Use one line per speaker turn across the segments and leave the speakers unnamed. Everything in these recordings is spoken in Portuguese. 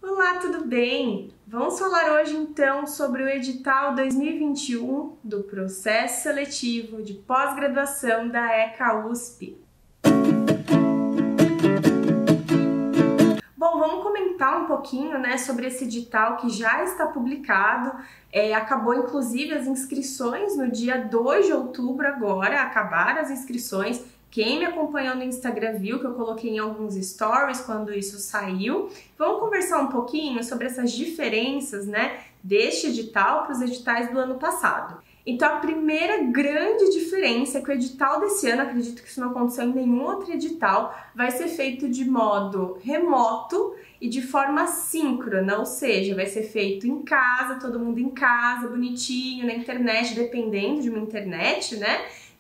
Olá, tudo bem? Vamos falar hoje então sobre o edital 2021 do processo seletivo de pós-graduação da ECA USP. Bom, vamos comentar um pouquinho, sobre esse edital que já está publicado. Acabou inclusive as inscrições no dia 2 de outubro agora, acabaram as inscrições. Quem me acompanhou no Instagram viu que eu coloquei em alguns stories quando isso saiu. Vamos conversar um pouquinho sobre essas diferenças, deste edital para os editais do ano passado. Então, a primeira grande diferença é que o edital desse ano, acredito que isso não aconteceu em nenhum outro edital, vai ser feito de modo remoto e de forma síncrona, ou seja, vai ser feito em casa, todo mundo em casa, bonitinho, na internet, dependendo de uma internet,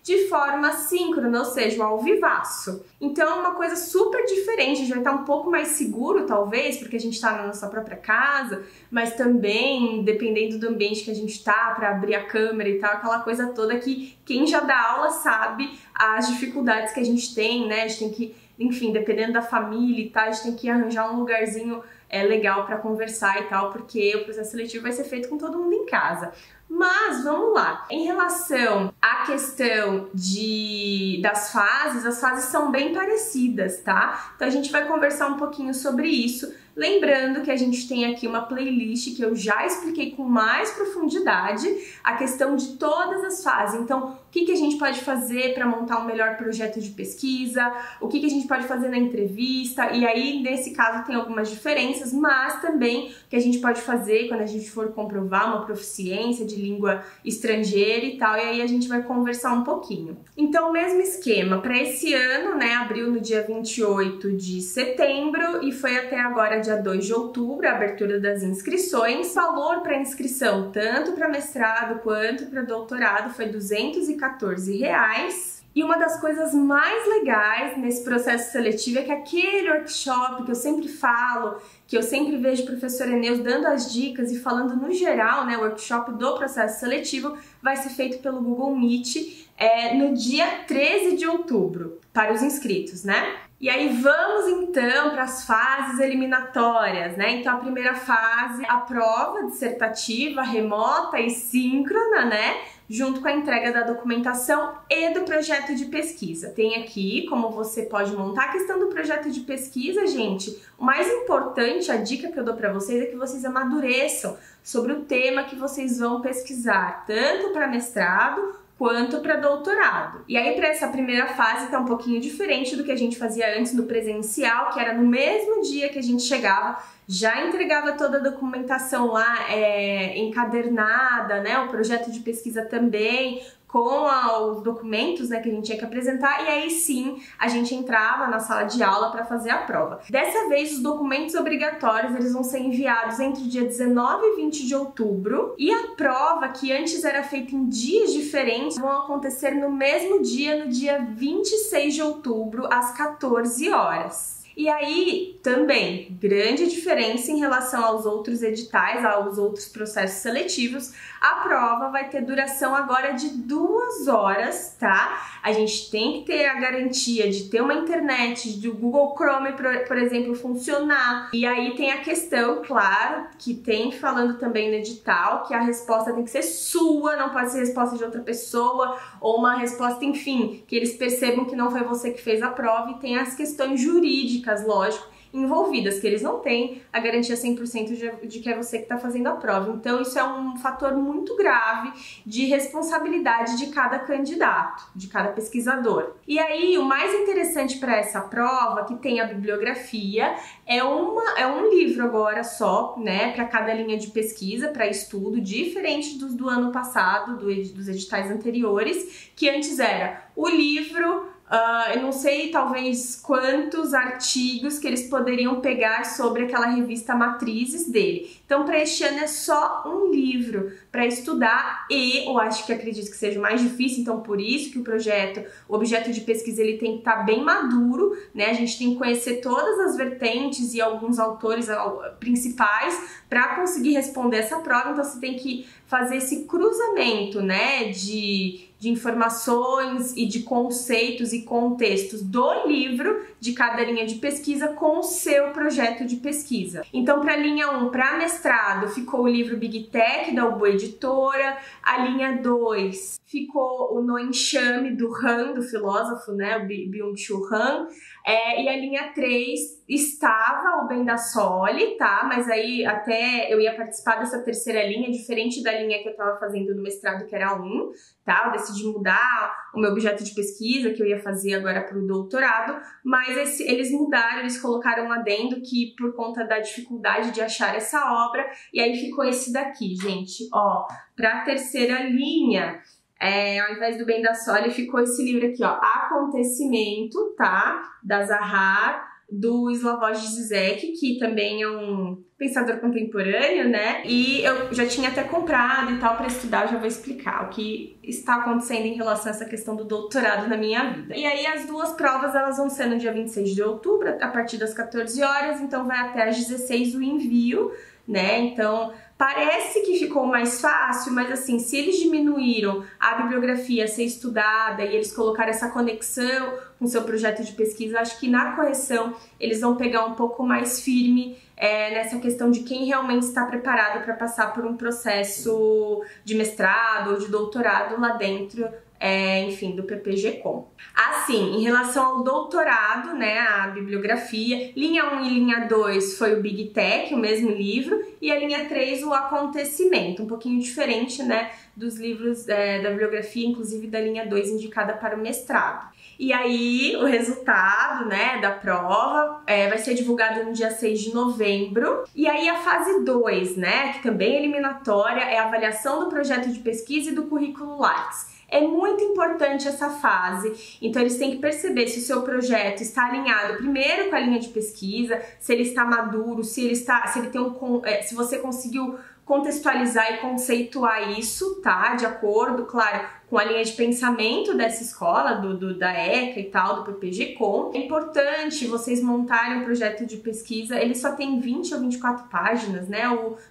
de forma síncrona, ou seja, ao vivaço. Então é uma coisa super diferente, a gente vai estar um pouco mais seguro, talvez, porque a gente está na nossa própria casa, mas também, dependendo do ambiente que a gente está, para abrir a câmera e tal, aquela coisa toda que quem já dá aula sabe as dificuldades que a gente tem, a gente tem que, enfim, dependendo da família e tal, a gente tem que arranjar um lugarzinho legal para conversar e tal, porque o processo seletivo vai ser feito com todo mundo em casa. Mas vamos lá, em relação à questão das fases, as fases são bem parecidas, tá? Então a gente vai conversar um pouquinho sobre isso, lembrando que a gente tem aqui uma playlist que eu já expliquei com mais profundidade a questão de todas as fases. Então, o que a gente pode fazer para montar um melhor projeto de pesquisa, o que a gente pode fazer na entrevista, e aí nesse caso tem algumas diferenças, mas também o que a gente pode fazer quando a gente for comprovar uma proficiência de língua estrangeira e tal, e aí a gente vai conversar um pouquinho. Então, o mesmo esquema, para esse ano, abriu no dia 28 de setembro e foi até agora dia 2 de outubro a abertura das inscrições. O valor para inscrição, tanto para mestrado quanto para doutorado, foi R$ 214. E uma das coisas mais legais nesse processo seletivo é que aquele workshop que eu sempre falo, que eu sempre vejo o professor Eneus dando as dicas e falando no geral, o workshop do processo seletivo, vai ser feito pelo Google Meet no dia 13 de outubro, para os inscritos, E aí vamos então para as fases eliminatórias, Então a primeira fase, a prova dissertativa remota e síncrona, junto com a entrega da documentação e do projeto de pesquisa. Tem aqui como você pode montar. A questão do projeto de pesquisa, gente, o mais importante, a dica que eu dou para vocês é que vocês amadureçam sobre o tema que vocês vão pesquisar, tanto para mestrado quanto para doutorado. E aí, para essa primeira fase, tá um pouquinho diferente do que a gente fazia antes no presencial, que era no mesmo dia que a gente chegava, já entregava toda a documentação lá encadernada, o projeto de pesquisa também, com os documentos que a gente tinha que apresentar, e aí sim a gente entrava na sala de aula para fazer a prova. Dessa vez, os documentos obrigatórios eles vão ser enviados entre o dia 19 e 20 de outubro, e a prova, que antes era feita em dias diferentes, vão acontecer no mesmo dia, no dia 26 de outubro, às 14 horas. E aí, também, grande diferença em relação aos outros editais, aos outros processos seletivos, a prova vai ter duração agora de 2 horas, tá? A gente tem que ter a garantia de ter uma internet, do Google Chrome, por exemplo, funcionar. E aí tem a questão, claro, que tem falando também no edital, que a resposta tem que ser sua, não pode ser resposta de outra pessoa, ou uma resposta, enfim, que eles percebam que não foi você que fez a prova, e tem as questões jurídicas, lógico, envolvidas, que eles não têm a garantia 100% de que é você que está fazendo a prova. Então isso é um fator muito grave de responsabilidade de cada candidato, de cada pesquisador. E aí o mais interessante para essa prova, que tem a bibliografia, é um livro agora só, para cada linha de pesquisa, para estudo, diferente dos do ano passado, dos editais anteriores, que antes era o livro, eu não sei, talvez, quantos artigos que eles poderiam pegar sobre aquela revista Matrizes dele. Então, para este ano é só um livro para estudar e eu acredito que seja mais difícil, então por isso que o objeto de pesquisa ele tem que estar bem maduro, A gente tem que conhecer todas as vertentes e alguns autores principais para conseguir responder essa prova, então você tem que fazer esse cruzamento, de de informações e de conceitos e contextos do livro de cada linha de pesquisa com o seu projeto de pesquisa. Então, para a linha 1, para mestrado, ficou o livro Big Tech, da UBO Editora. A linha 2 ficou o No Enxame, do Han, do filósofo, né, o Byung-Chul Han. E a linha 3 estava o Bendasoli, tá? Mas aí até eu ia participar dessa terceira linha, diferente da linha que eu estava fazendo no mestrado, que era 1, tá? Eu decidi mudar o meu objeto de pesquisa, que eu ia fazer agora para o doutorado, mas eles mudaram, eles colocaram um adendo que por conta da dificuldade de achar essa obra, e aí ficou esse daqui, gente, ó, para a terceira linha. Ao invés do Bendasoli, ficou esse livro aqui, ó, Acontecimento, tá? Da Zahar, do Slavoj Zizek, que também é um pensador contemporâneo, né? E eu já tinha até comprado e tal para estudar, eu já vou explicar o que está acontecendo em relação a essa questão do doutorado na minha vida. E aí as duas provas, elas vão ser no dia 26 de outubro, a partir das 14 horas, então vai até às 16 o envio, né? Então, parece que ficou mais fácil, mas assim, se eles diminuíram a bibliografia a ser estudada e eles colocaram essa conexão com o seu projeto de pesquisa, acho que na correção eles vão pegar um pouco mais firme nessa questão de quem realmente está preparado para passar por um processo de mestrado ou de doutorado lá dentro, enfim, do PPG-Com. Assim, em relação ao doutorado, né, a bibliografia, linha 1 e linha 2 foi o Big Tech, o mesmo livro, e a linha 3 o Acontecimento, um pouquinho diferente, né, dos livros da bibliografia, inclusive da linha 2 indicada para o mestrado. E aí, o resultado, né, da prova vai ser divulgado no dia 6 de novembro. E aí, a fase 2, né, que também é eliminatória, é a avaliação do projeto de pesquisa e do currículo Lattes. É muito importante essa fase, então eles têm que perceber se o seu projeto está alinhado primeiro com a linha de pesquisa, se ele está maduro, se você conseguiu contextualizar e conceituar isso, tá? De acordo, claro, com a linha de pensamento dessa escola, da ECA e tal, do PPG-Com. É importante vocês montarem um projeto de pesquisa, ele só tem 20 ou 24 páginas, né?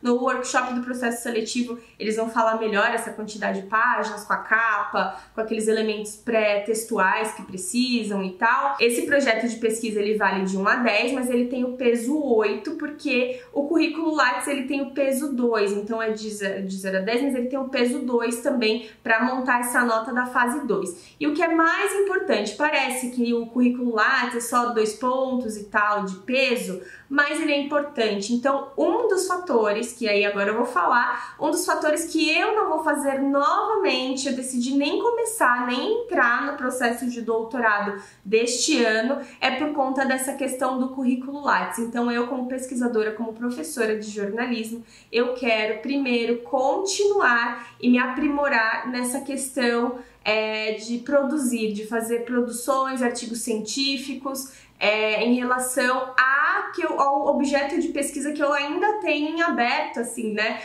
No workshop do processo seletivo, eles vão falar melhor essa quantidade de páginas, com a capa, com aqueles elementos pré-textuais que precisam e tal. Esse projeto de pesquisa, ele vale de 1 a 10, mas ele tem o peso 8, porque o currículo Lattes, ele tem o peso 2, então é de 0 a 10, mas ele tem o peso 2 também para montar essa nota da fase 2. E o que é mais importante, parece que o currículo Lattes é só 2 pontos e tal de peso, mas ele é importante. Então, um dos fatores, que aí agora eu vou falar, um dos fatores que eu não vou fazer novamente, eu decidi nem começar, nem entrar no processo de doutorado deste ano, é por conta dessa questão do currículo Lattes. Então, eu como pesquisadora, como professora de jornalismo, eu quero primeiro continuar e me aprimorar nessa questão de produzir, de fazer produções, artigos científicos, em relação ao objeto de pesquisa que eu ainda tenho em aberto, assim, né,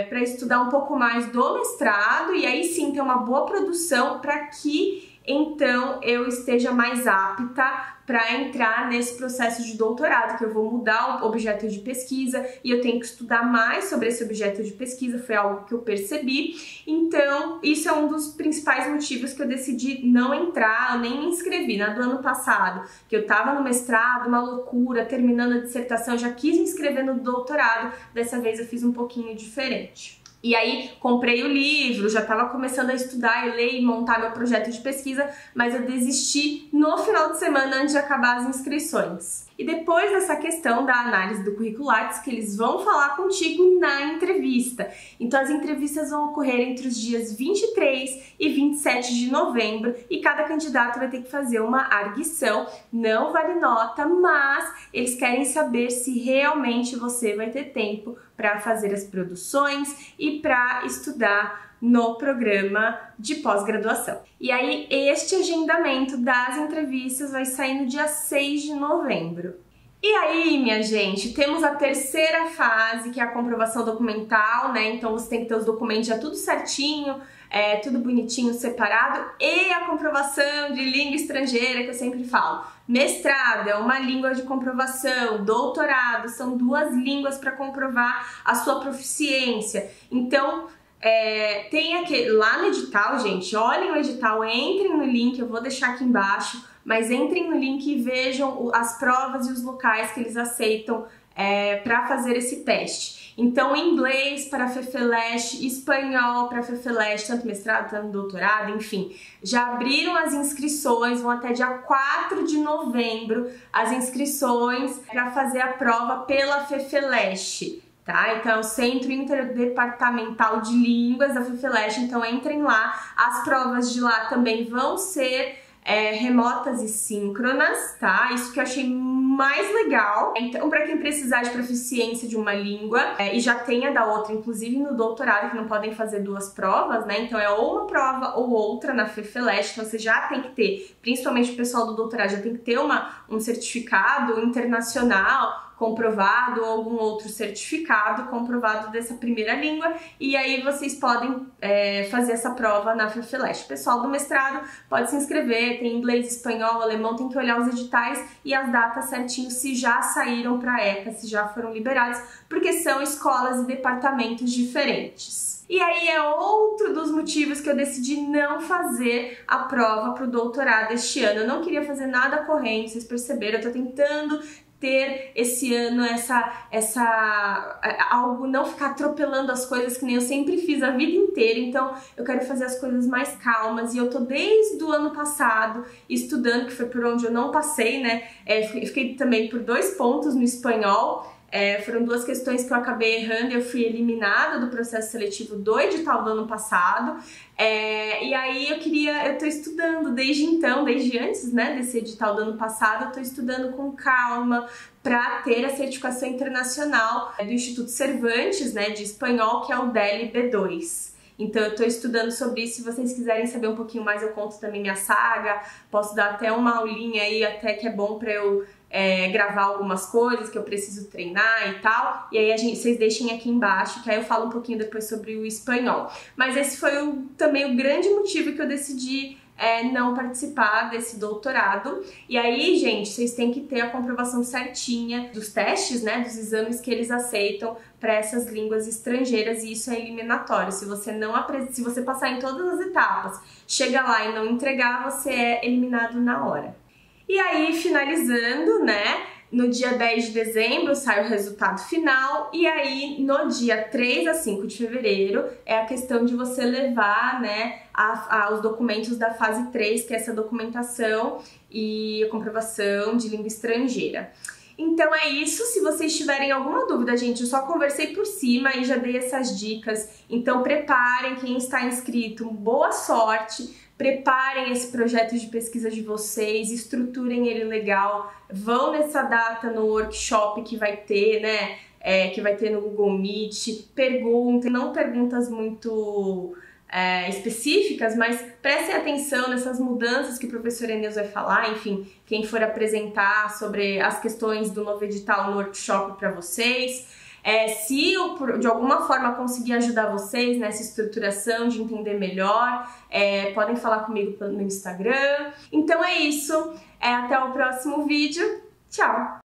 para estudar um pouco mais do mestrado e aí sim ter uma boa produção para que então eu esteja mais apta para entrar nesse processo de doutorado, que eu vou mudar o objeto de pesquisa e eu tenho que estudar mais sobre esse objeto de pesquisa, foi algo que eu percebi. Então, isso é um dos principais motivos que eu decidi não entrar, eu nem me inscrevi. Do ano passado, que eu estava no mestrado, uma loucura, terminando a dissertação, já quis me inscrever no doutorado, dessa vez eu fiz um pouquinho diferente. E aí, comprei o livro, já estava começando a estudar e ler e montar meu projeto de pesquisa, mas eu desisti no final de semana antes de acabar as inscrições. E depois dessa questão da análise do currículo Lattes, que eles vão falar contigo na entrevista. Então, as entrevistas vão ocorrer entre os dias 23 e 27 de novembro e cada candidato vai ter que fazer uma arguição. Não vale nota, mas eles querem saber se realmente você vai ter tempo para fazer as produções e para estudar no programa de pós-graduação. E aí, este agendamento das entrevistas vai sair no dia 6 de novembro. E aí, minha gente, temos a terceira fase, que é a comprovação documental, né? Então, você tem que ter os documentos já tudo certinho, tudo bonitinho, separado, e a comprovação de língua estrangeira, que eu sempre falo. Mestrado é uma língua de comprovação, doutorado são 2 línguas para comprovar a sua proficiência. Então, tem aquele, lá no edital, gente, olhem o edital, entrem no link, eu vou deixar aqui embaixo, mas entrem no link e vejam as provas e os locais que eles aceitam para fazer esse teste. Então, inglês para FEFELESH, espanhol para FEFELESH, tanto mestrado, tanto doutorado, enfim. Já abriram as inscrições, vão até dia 4 de novembro, as inscrições para fazer a prova pela FEFELESH. Tá? Então, Centro Interdepartamental de Línguas da FEFELESH, então entrem lá. As provas de lá também vão ser remotas e síncronas, tá? Isso que eu achei mais legal. Então, para quem precisar de proficiência de uma língua e já tenha da outra, inclusive no doutorado, que não podem fazer duas provas, né? Então, é ou uma prova ou outra na FEFELESH, então você já tem que ter, principalmente o pessoal do doutorado, já tem que ter um certificado internacional comprovado ou algum outro certificado comprovado dessa primeira língua, e aí vocês podem fazer essa prova na FEFELESH. O pessoal do mestrado pode se inscrever, tem inglês, espanhol, alemão, tem que olhar os editais e as datas certinho se já saíram para a ECA, se já foram liberados, porque são escolas e departamentos diferentes. E aí é outro dos motivos que eu decidi não fazer a prova para o doutorado este ano. Eu não queria fazer nada correndo, vocês perceberam, eu tô tentando ter esse ano algo, não ficar atropelando as coisas que nem eu sempre fiz a vida inteira. Então eu quero fazer as coisas mais calmas, e eu tô desde o ano passado estudando, que foi por onde eu não passei, né? Fiquei também por 2 pontos no espanhol. Foram 2 questões que eu acabei errando e eu fui eliminada do processo seletivo do edital do ano passado. E aí eu tô estudando desde então, desde antes, né, desse edital do ano passado, eu tô estudando com calma para ter a certificação internacional do Instituto Cervantes, né, de espanhol, que é o DELI B2. Então eu tô estudando sobre isso. Se vocês quiserem saber um pouquinho mais, eu conto também minha saga, posso dar até uma aulinha aí, até que é bom para eu gravar algumas coisas que eu preciso treinar e tal, e aí vocês deixem aqui embaixo, que aí eu falo um pouquinho depois sobre o espanhol. Mas esse foi também o grande motivo que eu decidi não participar desse doutorado. E aí, gente, vocês têm que ter a comprovação certinha dos testes, né, dos exames que eles aceitam para essas línguas estrangeiras, e isso é eliminatório. Se você passar em todas as etapas, chega lá e não entregar, você é eliminado na hora. E aí, finalizando, né, no dia 10 de dezembro sai o resultado final, e aí no dia 3 a 5 de fevereiro é a questão de você levar, né, os documentos da fase 3, que é essa documentação e a comprovação de língua estrangeira. Então é isso. Se vocês tiverem alguma dúvida, gente, eu só conversei por cima e já dei essas dicas. Então preparem, quem está inscrito, boa sorte. Preparem esse projeto de pesquisa de vocês, estruturem ele legal, vão nessa data no workshop que vai ter, né, que vai ter no Google Meet, perguntem, não perguntas muito específicas, mas prestem atenção nessas mudanças que o professor Enéas vai falar, enfim, quem for apresentar sobre as questões do novo edital no workshop para vocês. Se eu, de alguma forma, conseguir ajudar vocês nessa estruturação, de entender melhor, podem falar comigo no Instagram. Então é isso, até o próximo vídeo, tchau!